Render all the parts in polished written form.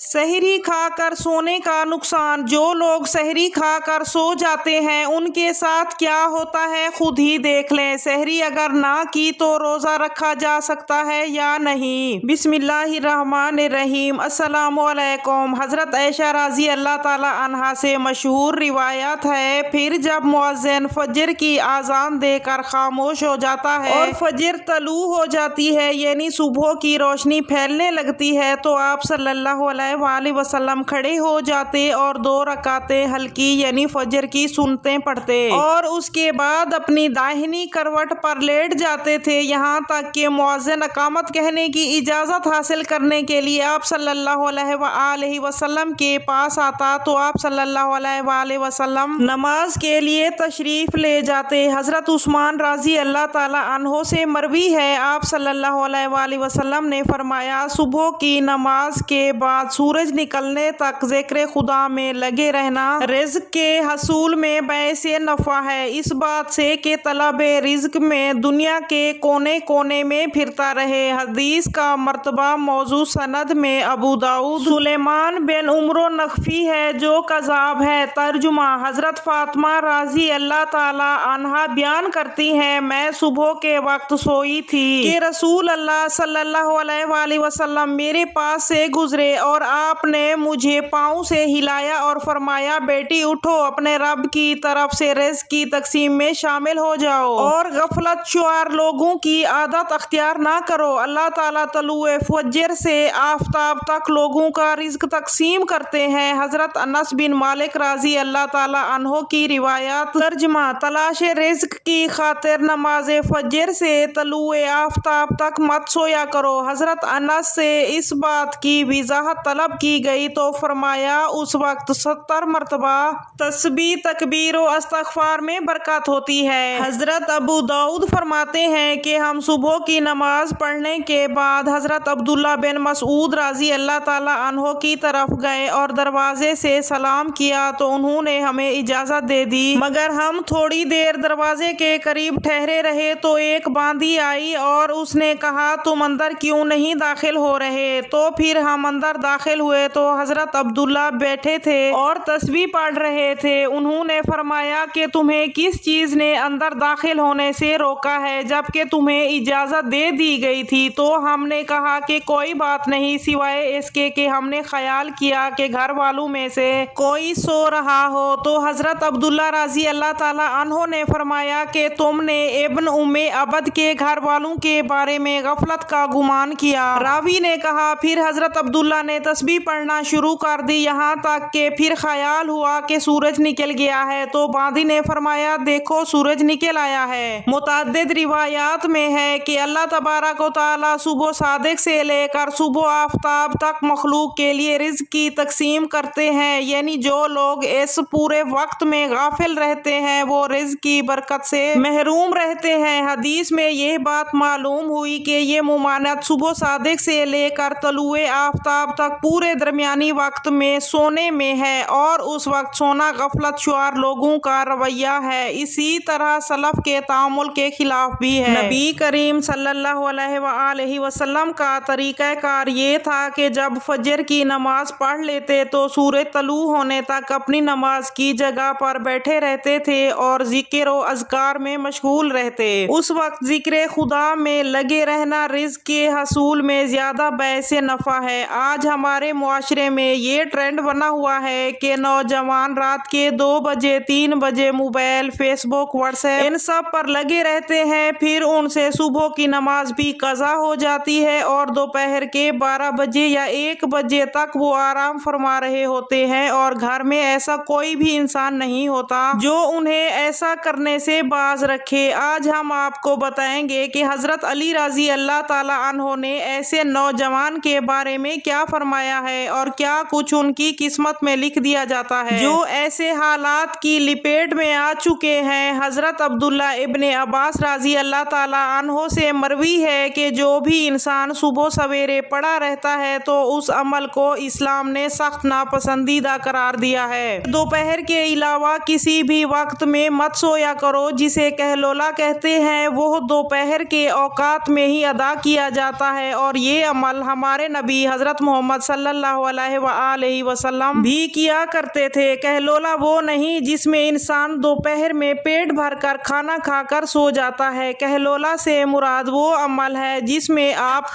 سحری کھا کر سونے کا نقصان۔ جو لوگ سحری کھا کر سو جاتے ہیں ان کے ساتھ کیا ہوتا ہے خود ہی دیکھ لیں۔ سحری اگر نہ کی تو روزہ رکھا جا سکتا ہے یا نہیں؟ بسم اللہ الرحمن الرحیم۔ السلام علیکم۔ حضرت عائشہ رضی اللہ تعالیٰ عنہا سے مشہور روایت ہے، پھر جب مؤذن فجر کی اذان دے کر خاموش ہو جاتا ہے اور فجر طلوع ہو جاتی ہے یعنی صبح کی روشنی پھیلنے لگتی ہے تو آپ صلی اللہ علیہ وآلہ وسلم کھڑے ہو جاتے اور 2 رکعتیں ہلکی یعنی فجر کی سنتیں پڑھتے اور اس کے بعد اپنی داہنی کروٹ پر لیٹ جاتے تھے، یہاں تک کہ مؤذن اقامت کہنے کی اجازت حاصل کرنے کے لیے آپ صلی اللہ علیہ وآلہ وسلم کے پاس آتا تو آپ صلی اللہ علیہ وآلہ وسلم نماز کے لیے تشریف لے جاتے۔ حضرت عثمان رضی اللہ تعالیٰ عنہ سے مروی ہے، آپ صلی اللہ علیہ وآلہ وسلم نے فرمایا، صبح کی نماز کے بعد سورج نکلنے تک ذکر خدا میں لگے رہنا رزق کے حصول میں باعث نفع ہے، اس بات سے کہ طلب رزق میں دنیا کے کونے کونے میں پھرتا رہے۔ حدیث کا مرتبہ موضوع سند میں ابو داؤد سلیمان بن عمرو نخفی ہے جو کذاب ہے۔ ترجمہ: حضرت فاطمہ رضی اللہ تعالیٰ عنہا بیان کرتی ہیں، میں صبح کے وقت سوئی تھی کہ رسول اللہ صلی اللہ علیہ وآلہ وسلم میرے پاس سے گزرے اور آپ نے مجھے پاؤں سے ہلایا اور فرمایا، بیٹی اٹھو، اپنے رب کی طرف سے رزق کی تقسیم میں شامل ہو جاؤ اور غفلت شعار لوگوں کی عادت اختیار نہ کرو۔ اللہ تعالیٰ طلوع فجر سے آفتاب تک لوگوں کا رزق تقسیم کرتے ہیں۔ حضرت انس بن مالک رضی اللہ تعالیٰ عنہ کی روایت۔ ترجمہ: تلاش رزق کی خاطر نماز فجر سے طلوع آفتاب تک مت سویا کرو۔ حضرت انس سے اس بات کی وضاحت طلب کی گئی تو فرمایا، اس وقت 70 مرتبہ تسبیح، تکبیر و استغفار میں برکت ہوتی ہے۔ حضرت ابو داؤد فرماتے ہیں کہ ہم صبح کی نماز پڑھنے کے بعد حضرت عبداللہ بن مسعود رضی اللہ تعالیٰ عنہ کی طرف گئے اور دروازے سے سلام کیا تو انہوں نے ہمیں اجازت دے دی، مگر ہم تھوڑی دیر دروازے کے قریب ٹھہرے رہے تو ایک باندی آئی اور اس نے کہا، تم اندر کیوں نہیں داخل ہو رہے؟ تو پھر ہم اندر داخل ہوئے تو حضرت عبداللہ بیٹھے تھے اور تسبیح پڑھ رہے تھے۔ انہوں نے فرمایا کہ تمہیں کس چیز نے اندر داخل ہونے سے روکا ہے جبکہ تمہیں اجازت دے دی گئی تھی؟ تو ہم نے کہا کہ کوئی بات نہیں سوائے اس کے کہ ہم نے خیال کیا کہ گھر والوں میں سے کوئی سو رہا ہو۔ تو حضرت عبداللہ رضی اللہ تعالیٰ عنہ نے فرمایا کہ تم نے ابن ام عبد کے گھر والوں کے بارے میں غفلت کا گمان کیا۔ راوی نے کہا، پھر حضرت عبداللہ نے تسبیح پڑھنا شروع کر دی یہاں تک کہ پھر خیال ہوا کہ سورج نکل گیا ہے تو باندی نے فرمایا، دیکھو سورج نکل آیا ہے۔ متعدد روایات میں ہے کہ اللہ تبارک و تعالیٰ صبح صادق سے لے کر صبح آفتاب تک مخلوق کے لیے رزق کی تقسیم کرتے ہیں، یعنی جو لوگ اس پورے وقت میں غافل رہتے ہیں وہ رزق کی برکت سے محروم رہتے ہیں۔ حدیث میں یہ بات معلوم ہوئی کہ یہ ممانعت صبح صادق سے لے کر طلوع آفتاب تک پورے درمیانی وقت میں سونے میں ہے اور اس وقت سونا غفلت شعار لوگوں کا رویہ ہے، اسی طرح سلف کے تعامل کے خلاف بھی ہے۔ نبی کریم صلی اللہ علیہ وآلہ وسلم کا طریقہ کار یہ تھا کہ جب فجر کی نماز پڑھ لیتے تو سورج طلوع ہونے تک اپنی نماز کی جگہ پر بیٹھے رہتے تھے اور ذکر و اذکار میں مشغول رہتے۔ اس وقت ذکر خدا میں لگے رہنا رزق کے حصول میں زیادہ باعث نفع ہے۔ آج ہمارے معاشرے میں یہ ٹرینڈ بنا ہوا ہے کہ نوجوان رات کے 2 بجے 3 بجے موبائل، فیس بک، واٹس ایپ ان سب پر لگے رہتے ہیں، پھر ان سے صبح کی نماز بھی قضا ہو جاتی ہے اور دوپہر کے 12 بجے یا 1 بجے تک وہ آرام فرما رہے ہوتے ہیں اور گھر میں ایسا کوئی بھی انسان نہیں ہوتا جو انہیں ایسا کرنے سے باز رکھے۔ آج ہم آپ کو بتائیں گے کہ حضرت علی رضی اللہ تعالیٰ عنہ نے ایسے نوجوان کے بارے میں کیا فرمایا ہے اور کیا کچھ ان کی قسمت میں لکھ دیا جاتا ہے جو ایسے حالات کی لپیٹ میں آ چکے ہیں۔ حضرت عبداللہ ابن عباس رضی اللہ تعالیٰ عنہ سے مروی ہے کہ جو بھی انسان صبح سویرے پڑا رہتا ہے تو اس عمل کو اسلام نے سخت ناپسندیدہ قرار دیا ہے۔ دوپہر کے علاوہ کسی بھی وقت میں مت سویا کرو، جسے کہلولا کہتے ہیں، وہ دوپہر کے اوقات میں ہی ادا کیا جاتا ہے اور یہ عمل ہمارے نبی حضرت محمد صلی اللہ علیہ وآلہ وسلم بھی کیا کرتے تھے۔ کہلولہ وہ نہیں جس میں انسان دوپہر میں پیٹ بھر کر کھانا کھا کر سو جاتا ہے۔ کہلولہ سے مراد وہ عمل ہے جس میں آپ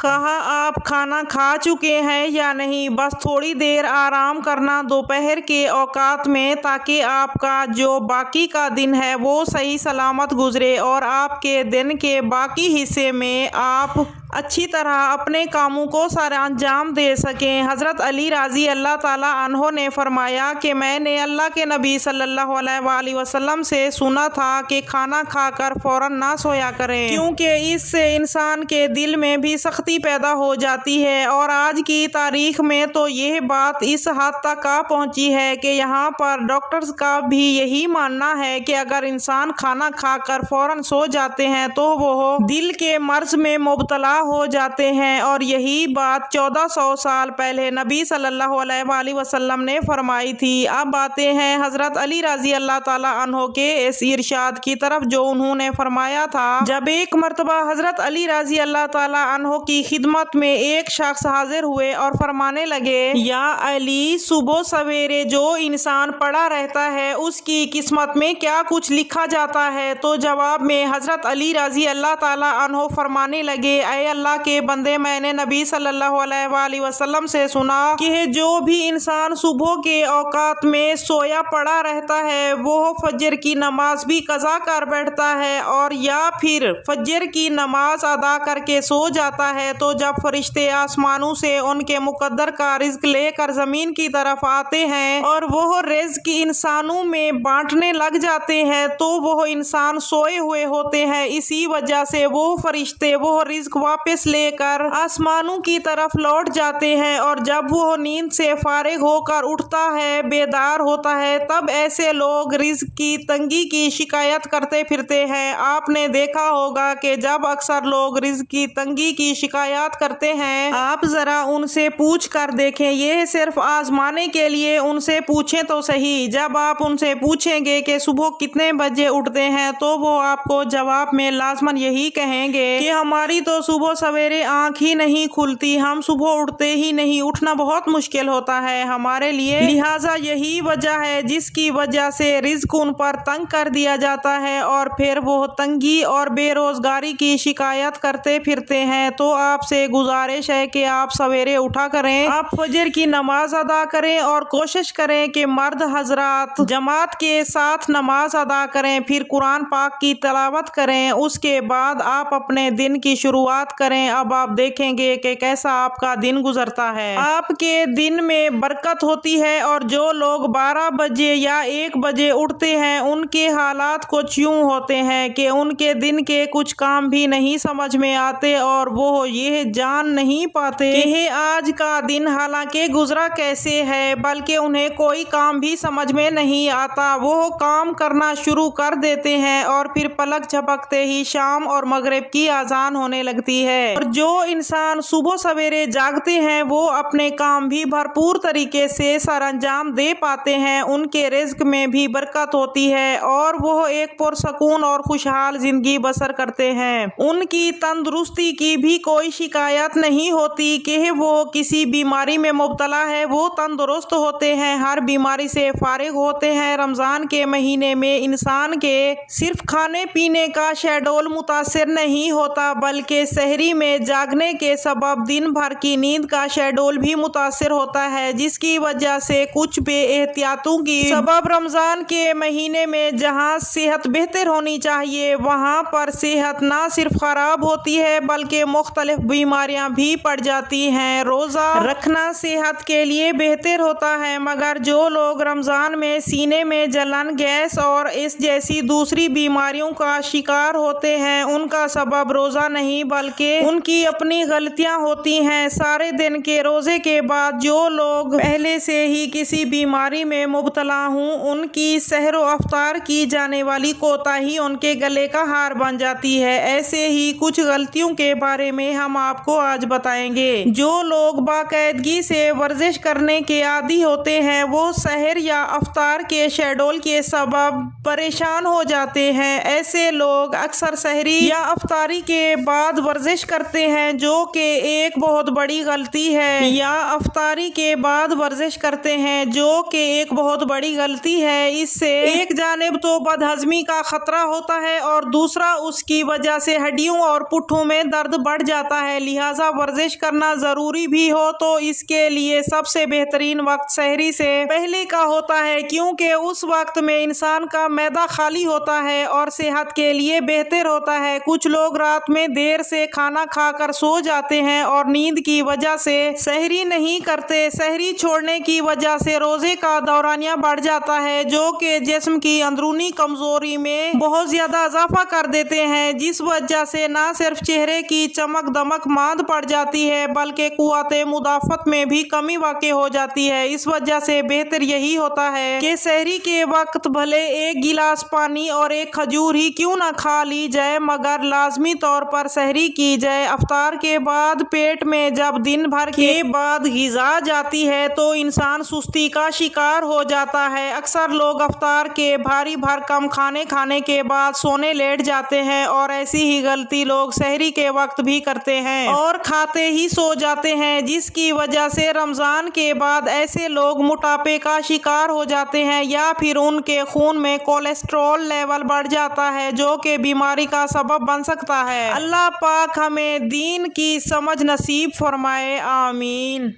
کھانا کھا چکے ہیں یا نہیں، بس تھوڑی دیر آرام کرنا دوپہر کے اوقات میں، تاکہ آپ کا جو باقی کا دن ہے وہ صحیح سلامت گزرے اور آپ کے دن کے باقی حصے میں آپ اچھی طرح اپنے کاموں کو سر انجام دے سکیں۔ حضرت علی رضی اللہ تعالیٰ عنہ نے فرمایا کہ میں نے اللہ کے نبی صلی اللہ علیہ وآلہ وسلم سے سنا تھا کہ کھانا کھا کر فوراً نہ سویا کریں، کیونکہ اس سے انسان کے دل میں بھی سختی پیدا ہو جاتی ہے۔ اور آج کی تاریخ میں تو یہ بات اس حد تک آ پہنچی ہے کہ یہاں پر ڈاکٹرز کا بھی یہی ماننا ہے کہ اگر انسان کھانا کھا کر فوراً سو جاتے ہیں تو وہ دل کے مرض میں مبتلا ہو جاتے ہیں، اور یہی بات 1400 سال پہلے نبی صلی اللہ علیہ وآلہ وسلم نے فرمائی تھی۔ اب آتے ہیں حضرت علی رضی اللہ تعالیٰ عنہ کے اس ارشاد کی طرف جو انہوں نے فرمایا تھا۔ جب ایک مرتبہ حضرت علی رضی اللہ تعالیٰ عنہ کی خدمت میں ایک شخص حاضر ہوئے اور فرمانے لگے، یا علی، صبح سویرے جو انسان پڑا رہتا ہے اس کی قسمت میں کیا کچھ لکھا جاتا ہے؟ تو جواب میں حضرت علی رضی اللہ تعالیٰ عنہ فرمانے لگے، اے اللہ کے بندے، میں نے نبی صلی اللہ علیہ وآلہ وسلم سے سنا کہ جو بھی انسان صبح کے اوقات میں سویا پڑا رہتا ہے وہ فجر کی نماز بھی قضا کر بیٹھتا ہے، اور یا پھر فجر کی نماز ادا کر کے سو جاتا ہے تو جب فرشتے آسمانوں سے ان کے مقدر کا رزق لے کر زمین کی طرف آتے ہیں اور وہ رزق انسانوں میں بانٹنے لگ جاتے ہیں تو وہ انسان سوئے ہوئے ہوتے ہیں، اسی وجہ سے وہ فرشتے وہ رزق واپس لے کر آسمانوں کی طرف لوٹ جاتے ہیں، اور جب وہ نیند سے فارغ ہو کر اٹھتا ہے، بیدار ہوتا ہے، تب ایسے لوگ رزق کی تنگی کی شکایت کرتے پھرتے ہیں۔ آپ نے دیکھا ہوگا کہ جب اکثر لوگ رزق کی تنگی کی شکایات کرتے ہیں، آپ ذرا ان سے پوچھ کر دیکھیں، یہ صرف آزمانے کے لیے ان سے پوچھیں تو صحیح۔ جب آپ ان سے پوچھیں گے کہ صبح کتنے بجے اٹھتے ہیں تو وہ آپ کو جواب میں لازماً یہی کہیں گے کہ ہماری تو صبح سویرے آنکھ ہی نہیں کھلتی، ہم صبح اٹھتے ہی نہیں، اٹھنا بہت مشکل ہوتا ہے ہمارے لیے، لہٰذا یہی وجہ ہے جس کی وجہ سے رزق ان پر تنگ کر دیا جاتا ہے، اور پھر وہ تنگی اور بے روزگاری کی شکایت کرتے پھرتے ہیں۔ تو آپ سے گزارش ہے کہ آپ سویرے اٹھا کریں، آپ فجر کی نماز ادا کریں اور کوشش کریں کہ مرد حضرات جماعت کے ساتھ نماز ادا کریں، پھر قرآن پاک کی تلاوت کریں، اس کے بعد آپ اپنے دن کی شروعات کریں۔ اب آپ دیکھیں گے کہ کیسا آپ کا دن گزرتا ہے، آپ کے دن میں برکت ہوتی ہے، اور جو لوگ 12 بجے یا 1 بجے اٹھتے ہیں ان کے حالات کچھ یوں ہوتے ہیں کہ ان کے دن کے کچھ کام بھی نہیں سمجھ میں آتے، اور وہ یہ جان نہیں پاتے کہ آج کا دن حالانکہ گزرا کیسے ہے، بلکہ انہیں کوئی کام بھی سمجھ میں نہیں آتا۔ وہ کام کرنا شروع کر دیتے ہیں اور پھر پلک جھپکتے ہی شام اور مغرب کی اذان ہونے لگتی ہے۔ اور جو انسان صبح سویرے جاگتے ہیں وہ اپنے کام بھی بھرپور طریقے سے سر انجام دے پاتے ہیں، ان کے رزق میں بھی برکت ہوتی ہے، اور وہ ایک پرسکون اور خوشحال زندگی بسر کرتے ہیں۔ ان کی تندرستی کی بھی کوئی شکایت نہیں ہوتی کہ وہ کسی بیماری میں مبتلا ہے، وہ تندرست ہوتے ہیں، ہر بیماری سے فارغ ہوتے ہیں۔ رمضان کے مہینے میں انسان کے صرف کھانے پینے کا شیڈول متاثر نہیں ہوتا بلکہ سحری میں جاگنے کے سبب دن بھر کی نیند کا شیڈول بھی متاثر ہوتا ہے، جس کی وجہ سے کچھ بے احتیاطیوں کی سبب رمضان کے مہینے میں جہاں صحت بہتر ہونی چاہیے وہاں پر صحت نہ صرف خراب ہوتی ہے بلکہ مختلف بیماریاں بھی پڑ جاتی ہیں۔ روزہ رکھنا صحت کے لیے بہتر ہوتا ہے، مگر جو لوگ رمضان میں سینے میں جلن، گیس اور اس جیسی دوسری بیماریوں کا شکار ہوتے ہیں ان کا سبب روزہ نہیں بلکہ ان کی اپنی غلطیاں ہوتی ہیں۔ سارے دن کے روزے کے بعد جو لوگ پہلے سے ہی کسی بیماری میں مبتلا ہوں ان کی سحر و افطار کی جانے والی کوتاہی ان کے گلے کا ہار بن جاتی ہے۔ ایسے ہی کچھ غلطیوں کے بارے میں ہم آپ کو آج بتائیں گے۔ جو لوگ باقاعدگی سے ورزش کرنے کے عادی ہوتے ہیں وہ سحر یا افطار کے شیڈول کے سبب پریشان ہو جاتے ہیں۔ ایسے لوگ اکثر سحری یا افطاری کے بعد ورزش ورزش کرتے ہیں جو کہ ایک بہت بڑی غلطی ہے، یا افطاری کے بعد ورزش کرتے ہیں جو کہ ایک بہت بڑی غلطی ہے۔ اس سے ایک جانب تو بدہضمی کا خطرہ ہوتا ہے اور دوسرا اس کی وجہ سے ہڈیوں اور پٹھوں میں درد بڑھ جاتا ہے۔ لہٰذا ورزش کرنا ضروری بھی ہو تو اس کے لیے سب سے بہترین وقت سحری سے پہلے کا ہوتا ہے، کیونکہ اس وقت میں انسان کا معدہ خالی ہوتا ہے اور صحت کے لیے بہتر ہوتا ہے۔ کچھ لوگ رات میں دیر سے کھانا کھا کر سو جاتے ہیں اور نیند کی وجہ سے سحری نہیں کرتے۔ سحری چھوڑنے کی وجہ سے روزے کا دورانیہ بڑھ جاتا ہے جو کہ جسم کی اندرونی کمزوری میں بہت زیادہ اضافہ کر دیتے ہیں، جس وجہ سے نہ صرف چہرے کی چمک دمک ماند پڑ جاتی ہے بلکہ قوت مدافعت میں بھی کمی واقع ہو جاتی ہے۔ اس وجہ سے بہتر یہی ہوتا ہے کہ سحری کے وقت بھلے ایک گلاس پانی اور ایک کھجور ہی کیوں نہ کھا لی جائے مگر لازمی طور پر سحری کی جائے۔ افطار کے بعد پیٹ میں جب دن بھر کے بعد غذا جاتی ہے تو انسان سستی کا شکار ہو جاتا ہے۔ اکثر لوگ افطار کے بھاری بھرکم کھانے کے بعد سونے لیٹ جاتے ہیں اور ایسی ہی غلطی لوگ سحری کے وقت بھی کرتے ہیں اور کھاتے ہی سو جاتے ہیں، جس کی وجہ سے رمضان کے بعد ایسے لوگ موٹاپے کا شکار ہو جاتے ہیں یا پھر ان کے خون میں کولیسٹرول لیول بڑھ جاتا ہے جو کہ بیماری کا سبب بن سکتا ہے۔ اللہ پاک ہمیں دین کی سمجھ نصیب فرمائے، آمین۔